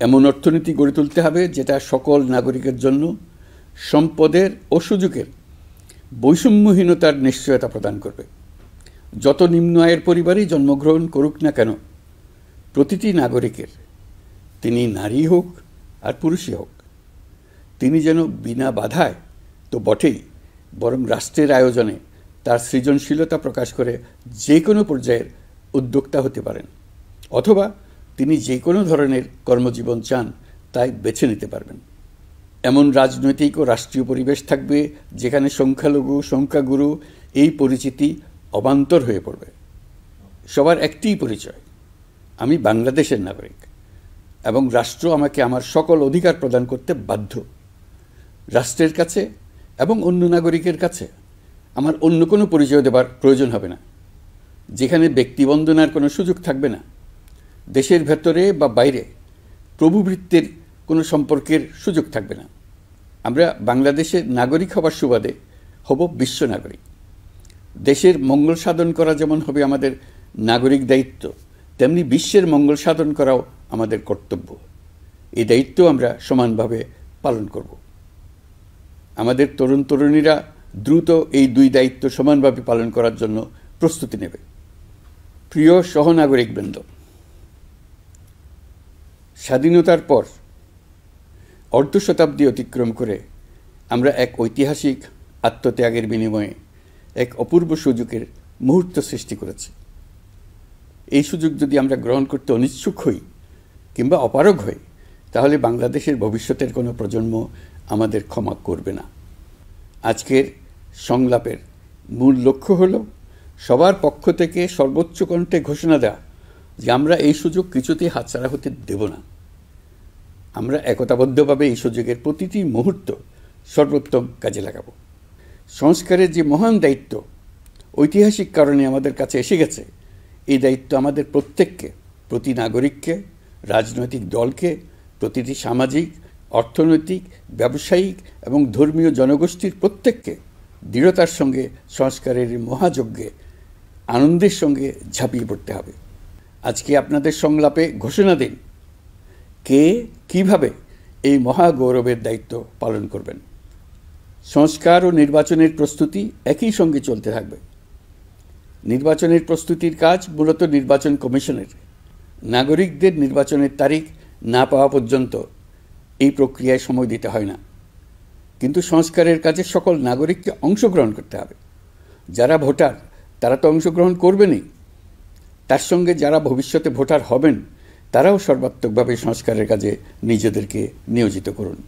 এমন অর্থনীতি গড়ে তুলতে হবে যেটা সকল নাগরিকের জন্য সম্পদের ও সুযোগের বৈষম্যহীনতার নিশ্চয়তা প্রদান করবে। যত নিম্ন আয়ের পরিবারেই জন্মগ্রহণ করুক না কেন, প্রতিটি নাগরিকের, তিনি নারী হোক আর পুরুষই হোক, তিনি যেন বিনা বাধায় তো বটেই, বরং রাষ্ট্রের আয়োজনে তার সৃজনশীলতা প্রকাশ করে যে কোনো পর্যায়ের উদ্যোক্তা হতে পারেন, অথবা তিনি যে কোনো ধরনের কর্মজীবন চান তাই বেছে নিতে পারবেন। এমন রাজনৈতিক ও রাষ্ট্রীয় পরিবেশ থাকবে যেখানে সংখ্যালঘু সংখ্যাগুরু এই পরিচিতি অবান্তর হয়ে পড়বে। সবার একটিই পরিচয়, আমি বাংলাদেশের নাগরিক এবং রাষ্ট্র আমাকে আমার সকল অধিকার প্রদান করতে বাধ্য। রাষ্ট্রের কাছে এবং অন্য নাগরিকের কাছে আমার অন্য কোনো পরিচয় দেবার প্রয়োজন হবে না, যেখানে ব্যক্তিবন্দনার কোনো সুযোগ থাকবে না। দেশের ভেতরে বা বাইরে প্রভুভৃত্যের কোনো সম্পর্কের সুযোগ থাকবে না। আমরা বাংলাদেশের নাগরিক হবার সুবাদে হব বিশ্ব নাগরিক। দেশের মঙ্গল সাধন করা যেমন হবে আমাদের নাগরিক দায়িত্ব, তেমনি বিশ্বের মঙ্গল সাধন করাও আমাদের কর্তব্য। এই দায়িত্ব আমরা সমানভাবে পালন করব। আমাদের তরুণ তরুণীরা দ্রুত এই দুই দায়িত্ব সমানভাবে পালন করার জন্য প্রস্তুতি নেবে। প্রিয় সহনাগরিকবৃন্দ, স্বাধীনতার পর অর্ধ শতাব্দী অতিক্রম করে আমরা এক ঐতিহাসিক আত্মত্যাগের বিনিময়ে এক অপূর্ব সুযোগের মুহূর্ত সৃষ্টি করেছি। এই সুযোগ যদি আমরা গ্রহণ করতে অনিচ্ছুক হই কিংবা অপারগ হই, তাহলে বাংলাদেশের ভবিষ্যতের কোনো প্রজন্ম আমাদের ক্ষমা করবে না। আজকের সংলাপের মূল লক্ষ্য হল সবার পক্ষ থেকে সর্বোচ্চ কণ্ঠে ঘোষণা দেওয়া যে আমরা এই সুযোগ কিছুতেই হাতছাড়া হতে দেব না। আমরা একতাবদ্ধভাবে এই সুযোগের প্রতিটি মুহূর্ত সর্বোত্তম কাজে লাগাব। সংস্কারের যে মহান দায়িত্ব ঐতিহাসিক কারণে আমাদের কাছে এসে গেছে, এই দায়িত্ব আমাদের প্রত্যেককে, প্রতি নাগরিককে, রাজনৈতিক দলকে, প্রতিটি সামাজিক, অর্থনৈতিক, ব্যবসায়িক এবং ধর্মীয় জনগোষ্ঠীর প্রত্যেককে দৃঢ়তার সঙ্গে সংস্কারের মহাযজ্ঞে আনন্দের সঙ্গে ঝাঁপিয়ে পড়তে হবে। আজকে আপনাদের সংলাপে ঘোষণা দিন কে কিভাবে এই মহাগৌরবের দায়িত্ব পালন করবেন। সংস্কার ও নির্বাচনের প্রস্তুতি একই সঙ্গে চলতে থাকবে। নির্বাচনের প্রস্তুতির কাজ মূলত নির্বাচন কমিশনের। নাগরিকদের নির্বাচনের তারিখ না পাওয়া পর্যন্ত এই প্রক্রিয়ায় সময় দিতে হয় না, কিন্তু সংস্কারের কাজে সকল নাগরিককে অংশগ্রহণ করতে হবে। যারা ভোটার তারা তো অংশগ্রহণ করবেনই, তার সঙ্গে যারা ভবিষ্যতে ভোটার হবেন তারাও সর্বাত্মকভাবে সংস্কারের কাজে নিজেদেরকে নিয়োজিত করুন।